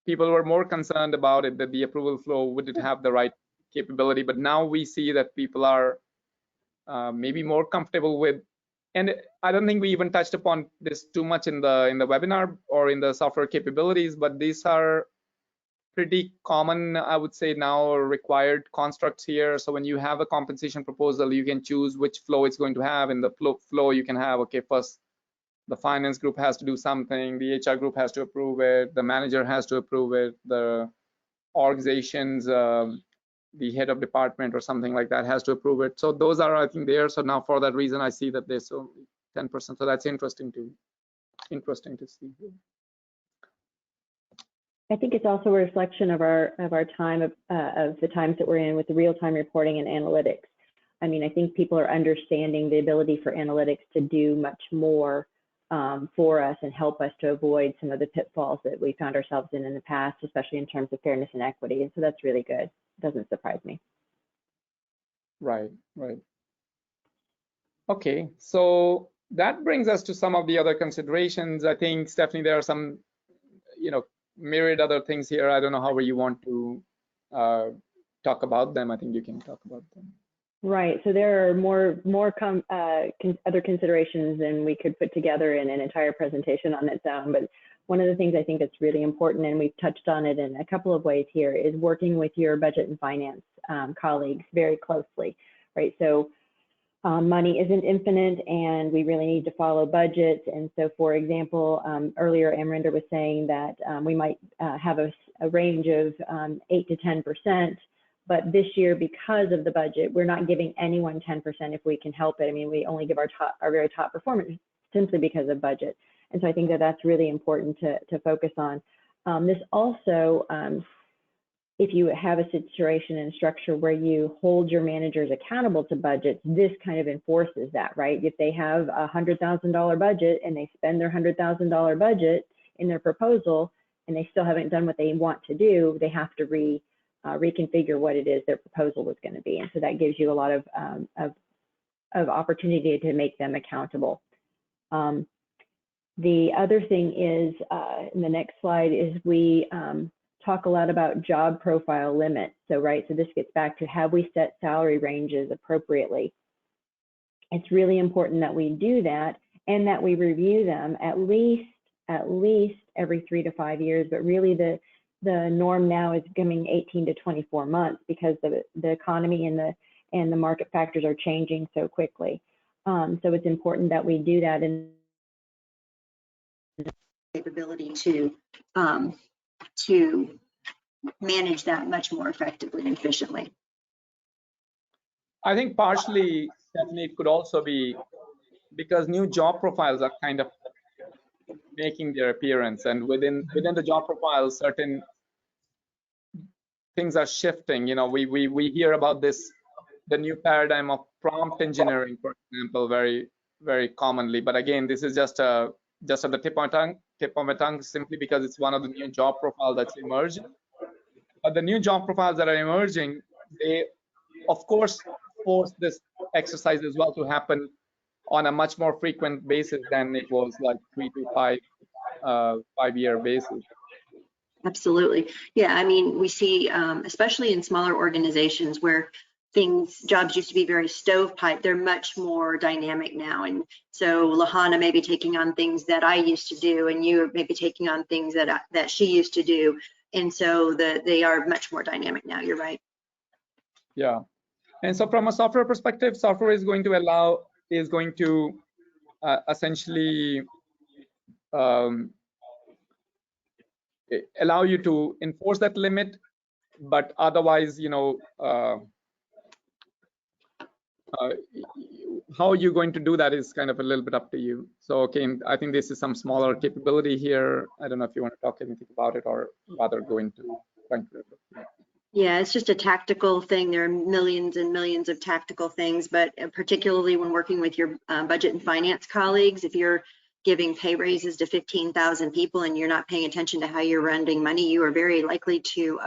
people were more concerned about it, that the approval flow wouldn't have the right capability, but now we see that people are maybe more comfortable with, and I don't think we even touched upon this too much in the webinar or in the software capabilities, but these are pretty common, I would say now, required constructs here. So when you have a compensation proposal, you can choose which flow it's going to have. In the flow you can have, okay, first the finance group has to do something, the HR group has to approve it, the manager has to approve it, the organizations, the head of department or something like that has to approve it. So those are, I think, there. So now for that reason, I see that there's only 10%. So that's interesting to see. I think it's also a reflection of our time of the times that we're in with the real-time reporting and analytics. I mean, I think people are understanding the ability for analytics to do much more for us and help us to avoid some of the pitfalls that we found ourselves in the past, especially in terms of fairness and equity. And so that's really good. Doesn't surprise me. Right. Okay, so that brings us to some of the other considerations. I think, Stephanie, there are some, myriad other things here. I don't know how you want to talk about them. I think you can talk about them. Right. So there are more other considerations than we could put together in an entire presentation on its own. But one of the things I think that's really important, and we've touched on it in a couple of ways here, is working with your budget and finance colleagues very closely, right? So money isn't infinite, and we really need to follow budgets. And so, for example, earlier Amrinder was saying that we might have a range of 8 to 10%. But this year, because of the budget, we're not giving anyone 10% if we can help it. I mean, we only give our very top performers simply because of budget. And so I think that that's really important to focus on. This also, if you have a situation and structure where you hold your managers accountable to budgets, this kind of enforces that, right? If they have a $100,000 budget and they spend their $100,000 budget in their proposal and they still haven't done what they want to do, they have to reconfigure what it is their proposal is going to be. And so that gives you a lot of opportunity to make them accountable. The other thing is, in the next slide, is we talk a lot about job profile limits. So, right, so this gets back to, have we set salary ranges appropriately? It's really important that we do that and that we review them at least every 3 to 5 years, but really the norm now is coming 18 to 24 months because the economy and the market factors are changing so quickly. So it's important that we do that, and capability to manage that much more effectively and efficiently. I think partially, Stephanie, it could also be because new job profiles are kind of making their appearance, and within the job profiles, certain things are shifting. We hear about this, the new paradigm of prompt engineering, for example, very, very commonly. But again, this is just at the tip of my tongue, simply because it's one of the new job profiles that's emerging. But the new job profiles that are emerging, they, of course, force this exercise as well to happen on a much more frequent basis than it was like 3 to 5 year basis. Absolutely. Yeah, I mean, we see, especially in smaller organizations where jobs used to be very stovepipe, they're much more dynamic now. And so Lahana may be taking on things that I used to do, and you may be taking on things that she used to do. And so they are much more dynamic now. You're right. Yeah. And so from a software perspective, software is going to essentially allow you to enforce that limit, but otherwise, how you're going to do that is kind of a little bit up to you. So, okay, I think this is some smaller capability here. I don't know if you want to talk anything about it or rather go into. Yeah, it's just a tactical thing. There are millions and millions of tactical things, but particularly when working with your budget and finance colleagues, if you're giving pay raises to 15,000 people and you're not paying attention to how you're rendering money, you are very likely to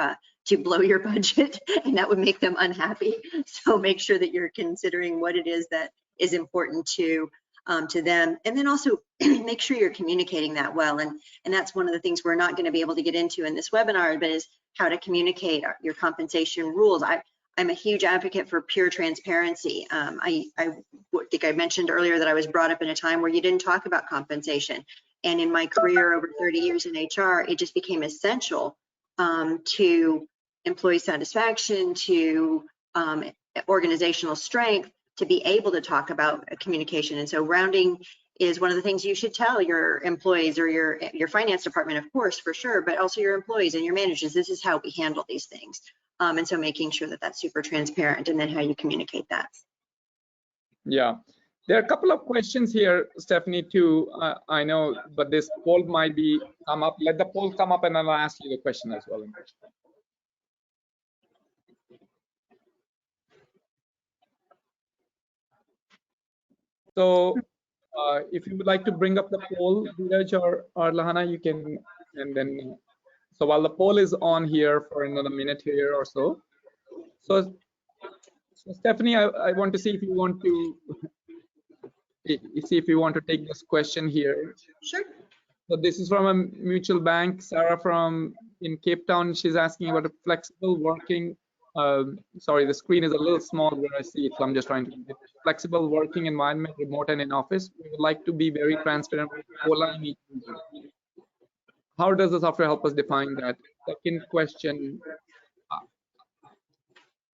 blow your budget, and that would make them unhappy. So make sure that you're considering what it is that is important to them, and then also make sure you're communicating that well. And that's one of the things we're not going to be able to get into in this webinar, but is how to communicate your compensation rules. I'm a huge advocate for pure transparency. I think I mentioned earlier that I was brought up in a time where you didn't talk about compensation. And in my career over 30 years in HR, it just became essential to employee satisfaction, to organizational strength, to be able to talk about communication. And so rounding is one of the things you should tell your employees or your finance department, of course, for sure, but also your employees and your managers. This is how we handle these things. And so making sure that that's super transparent, and then how you communicate that. Yeah, there are a couple of questions here, Stephanie, too. I know, but this poll might be come up. Let the poll come up and I'll ask you the question as well. So if you would like to bring up the poll, Dheeraj or Lahana, you can, and then, so while the poll is on here for another minute here or so. So Stephanie, I want to see if you want to take this question here. Sure. So this is from a mutual bank, Sarah in Cape Town. She's asking about a flexible working. Sorry, the screen is a little small where I see it, so I'm just trying to read it. Flexible working environment, remote and in office. We would like to be very transparent with COLA meetings. How does the software help us define that? Second question.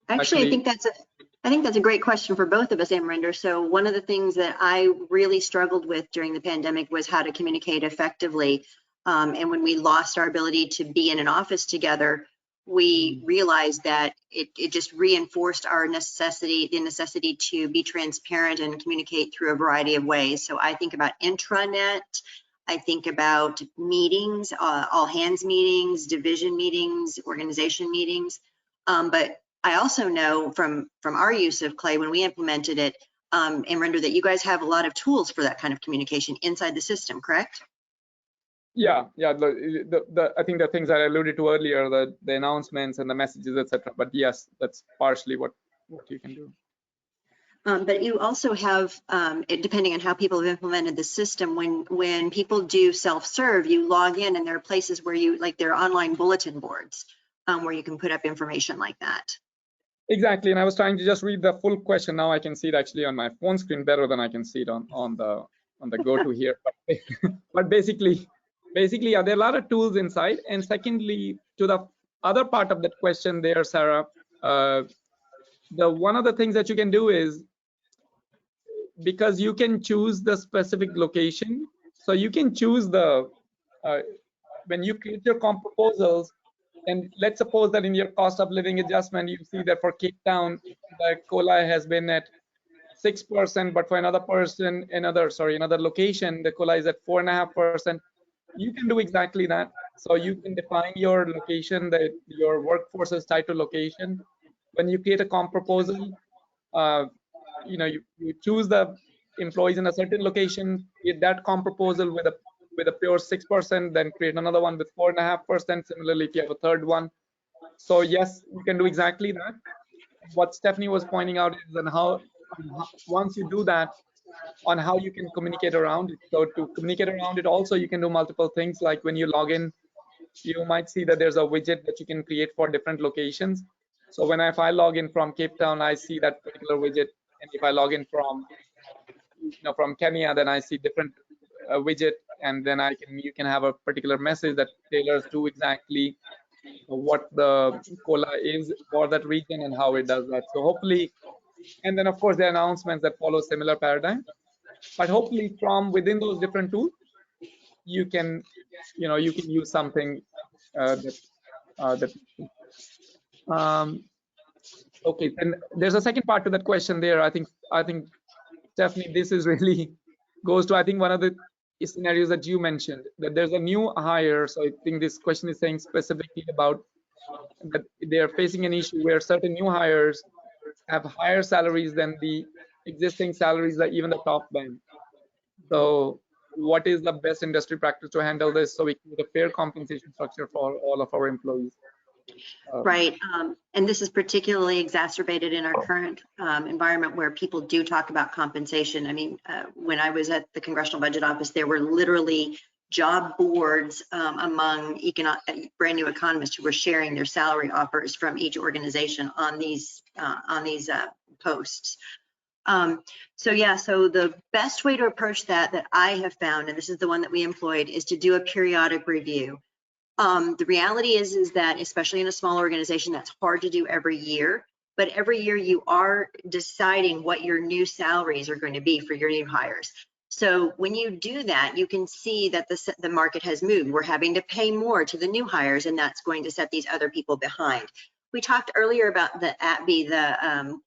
Actually, I think that's a great question for both of us, Amrinder. So one of the things that I really struggled with during the pandemic was how to communicate effectively. And when we lost our ability to be in an office together, we realized that it just reinforced the necessity to be transparent and communicate through a variety of ways. So I think about intranet, I think about meetings, all hands meetings, division meetings, organization meetings. But I also know from our use of Clay when we implemented it, Amrinder, that you guys have a lot of tools for that kind of communication inside the system, correct? Yeah. I think the things I alluded to earlier, the announcements and the messages, etc. But yes, that's partially what you can do. But you also have, depending on how people have implemented the system, when people do self-serve, you log in and there are places where there are online bulletin boards where you can put up information like that. Exactly, and I was trying to just read the full question. Now I can see it actually on my phone screen better than I can see it on the go-to here. But basically, yeah, there are a lot of tools inside. And secondly, to the other part of that question there, Sarah, one of the things that you can do is, because you can choose the specific location, so you can choose when you create your comp proposals. And let's suppose that in your cost of living adjustment, you see that for Cape Town, the COLA has been at 6%, but for another location, the COLA is at 4.5%. You can do exactly that. So you can define your location, that your workforce is tied to location. When you create a comp proposal, you choose the employees in a certain location, get that comp proposal with a pure 6%, then create another one with 4.5%. Similarly, if you have a third one. So yes, you can do exactly that. What Stephanie was pointing out is on how once you do that, on how you can communicate around it. So to communicate around it, also you can do multiple things. Like when you log in, you might see that there's a widget that you can create for different locations. So if I log in from Cape Town, I see that particular widget, and if I log in from Kenya, then I see different widget, and then you can have a particular message that tailors to exactly what the COLA is for that region and how it does that. So hopefully, and then of course the announcements that follow similar paradigm. But hopefully from within those different tools, you can use something okay. Then there's a second part to that question there. I think Stephanie, this is really goes to one of the scenarios that you mentioned, that there's a new hire. So I think this question is saying specifically about that they are facing an issue where certain new hires have higher salaries than the existing salaries, like even the top band. So what is the best industry practice to handle this so we can get a fair compensation structure for all of our employees. Right, and this is particularly exacerbated in our current environment where people do talk about compensation. I mean, when I was at the Congressional Budget Office, there were literally job boards among brand new economists who were sharing their salary offers from each organization on these posts. So the best way to approach that I have found, and this is the one that we employed, is to do a periodic review. The reality is that, especially in a small organization, that's hard to do every year, but every year you are deciding what your new salaries are going to be for your new hires. So when you do that, you can see that the market has moved. We're having to pay more to the new hires, and that's going to set these other people behind. We talked earlier about the ATB, the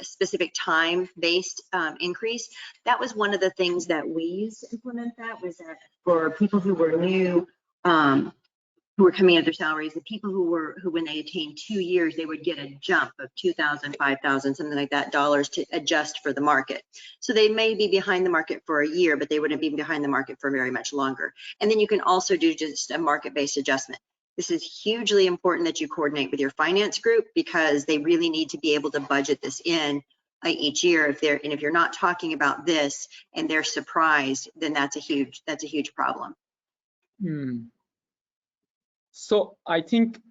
specific time-based increase. That was one of the things that we used to implement. That was that for people who were new, who were coming at their salaries, the people who when they attained 2 years, they would get a jump of $2,000, $5,000, something like that, dollars to adjust for the market. So they may be behind the market for a year, but they wouldn't be behind the market for very much longer. And then you can also do just a market-based adjustment. This is hugely important that you coordinate with your finance group because they really need to be able to budget this in each year. If you're not talking about this and they're surprised, then that's a huge problem. So I think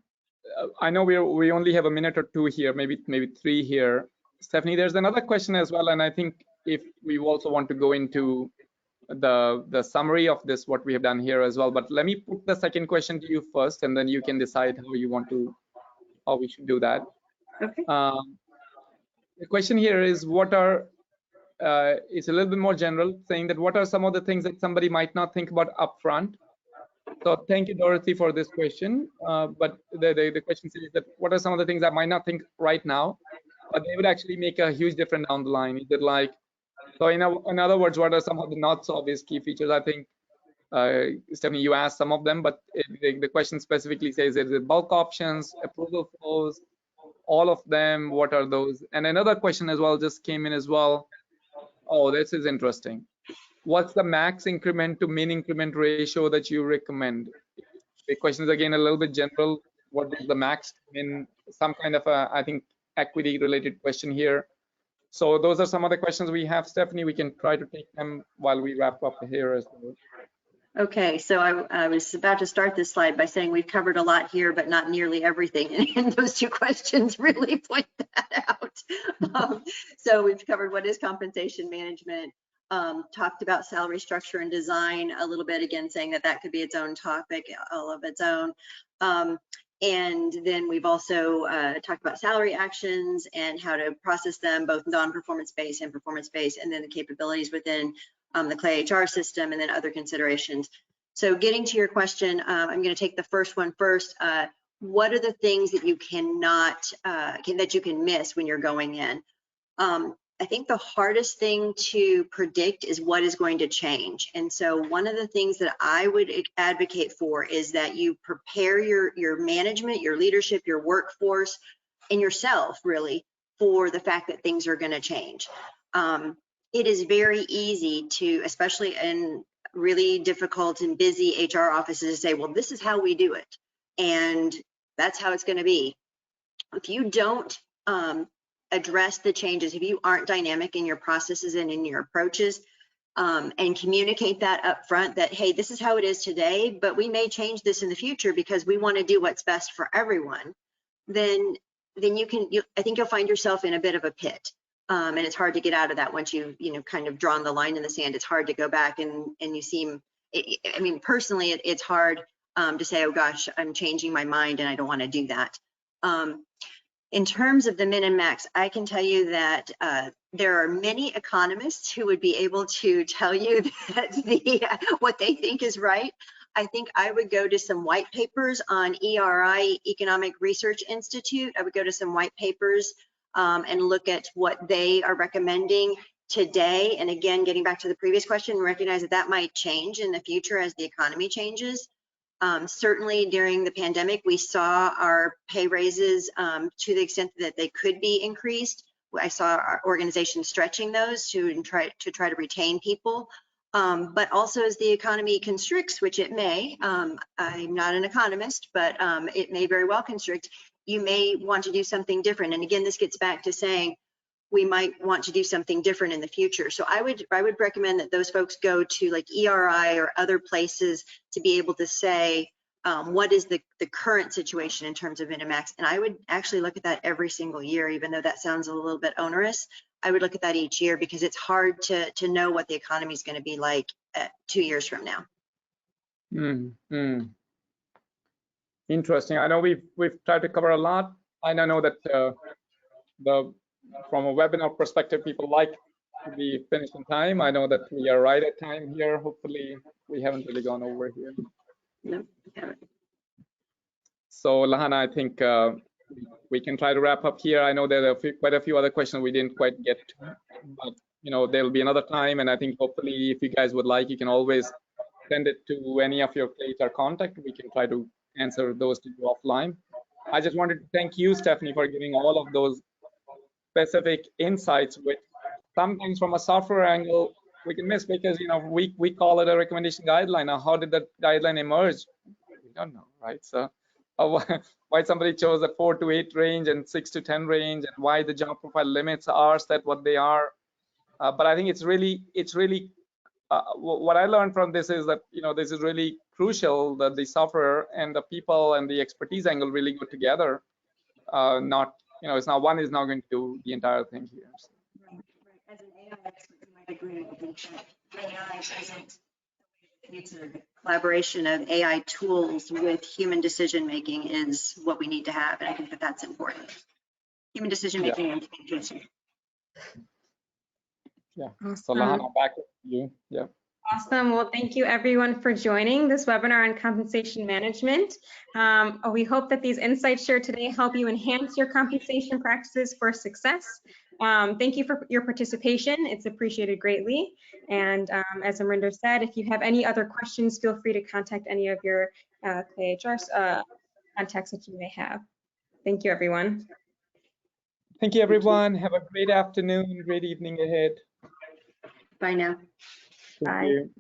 I know we only have a minute or two here, maybe 3 here. Stephanie, there's another question as well, and I think if we also want to go into the summary of this, what we have done here as well. But let me put the second question to you first, and then you can decide how we should do that. Okay. The question here is it's a little bit more general, saying that what are some of the things that somebody might not think about upfront? So thank you, Dorothy, for this question. But the question says that what are some of the things I might not think right now, but they would actually make a huge difference down the line? Is it like, so in other words, what are some of the not so obvious key features? I think, Stephanie, you asked some of them, but the question specifically says, is it bulk options, approval flows, all of them? What are those? And another question as well just came in as well. Oh, this is interesting. What's the max increment to min increment ratio that you recommend? The question is again a little bit general. What is the max min? Some kind of I think equity related question here. So those are some of the questions we have, Stephanie. We can try to take them while we wrap up here as well. Okay, so I was about to start this slide by saying we've covered a lot here, but not nearly everything. And those two questions really point that out. So we've covered what is compensation management, talked about salary structure and design a little bit, again, saying that could be its own topic, all of its own. And then we've also talked about salary actions and how to process them, both non-performance-based and performance-based, and then the capabilities within the CLAY HR system, and then other considerations. So getting to your question, I'm going to take the first one first. What are the things that you cannot, that you can miss when you're going in? I think the hardest thing to predict is what is going to change. And so one of the things that I would advocate for is that you prepare your management, your leadership, your workforce, and yourself really for the fact that things are going to change. It is very easy to, especially in really difficult and busy HR offices, to say, well, this is how we do it, and that's how it's going to be. If you don't address the changes, if you aren't dynamic in your processes and in your approaches, and communicate that up front, that, hey, this is how it is today, but we may change this in the future because we want to do what's best for everyone, then I think you'll find yourself in a bit of a pit. And it's hard to get out of that once you've kind of drawn the line in the sand. It's hard to go back and you seem, I mean, personally, it's hard to say, oh gosh, I'm changing my mind and I don't want to do that. In terms of the min and max, I can tell you that there are many economists who would be able to tell you that what they think is right. I think I would go to some white papers on ERI, Economic Research Institute. I would go to some white papers and look at what they are recommending today. And again, getting back to the previous question, recognize that might change in the future as the economy changes. Certainly during the pandemic, we saw our pay raises to the extent that they could be increased. I saw our organizations stretching those to try to retain people. But also as the economy constricts, which it may, I'm not an economist, but it may very well constrict, you may want to do something different. And again, this gets back to saying we might want to do something different in the future. So I would recommend that those folks go to like ERI or other places to be able to say, what is the current situation in terms of Minimax? And I would actually look at that every single year, even though that sounds a little bit onerous. I would look at that each year because it's hard to know what the economy is going to be like 2 years from now. Interesting. I know we've tried to cover a lot. I know that from a webinar perspective, people like to be finished in time. I know that we are right at time here. Hopefully, we haven't really gone over here. No, we haven't. So Lahana, I think we can try to wrap up here. I know there are quite a few other questions we didn't quite get to, but there'll be another time. And I think hopefully, if you guys would like, you can always send it to any of your HR contact. We can try to answer those to you offline. I just wanted to thank you, Stephanie, for giving all of those specific insights, which sometimes from a software angle we can miss because we call it a recommendation guideline. Now, how did that guideline emerge? We don't know, right? So why somebody chose a 4 to 8 range and 6 to 10 range, and why the job profile limits are set what they are. But I think it's really what I learned from this is that this is really crucial that the software and the people and the expertise angle really go together. Not it's not one is not going to do the entire thing here. So. Right. As an AI expert, you might agree with me that AI isn't the future. The collaboration of AI tools with human decision making is what we need to have, and I think that that's important. Human decision making and communication. Yeah. Awesome. So Lahana, back to you. Yeah. Awesome. Well, thank you everyone for joining this webinar on compensation management. We hope that these insights shared today help you enhance your compensation practices for success. Thank you for your participation. It's appreciated greatly. And as Amrinder said, if you have any other questions, feel free to contact any of your HR contacts that you may have. Thank you, everyone. Thank you, everyone. Have a great afternoon, great evening ahead. Bye now. Thank Bye. you.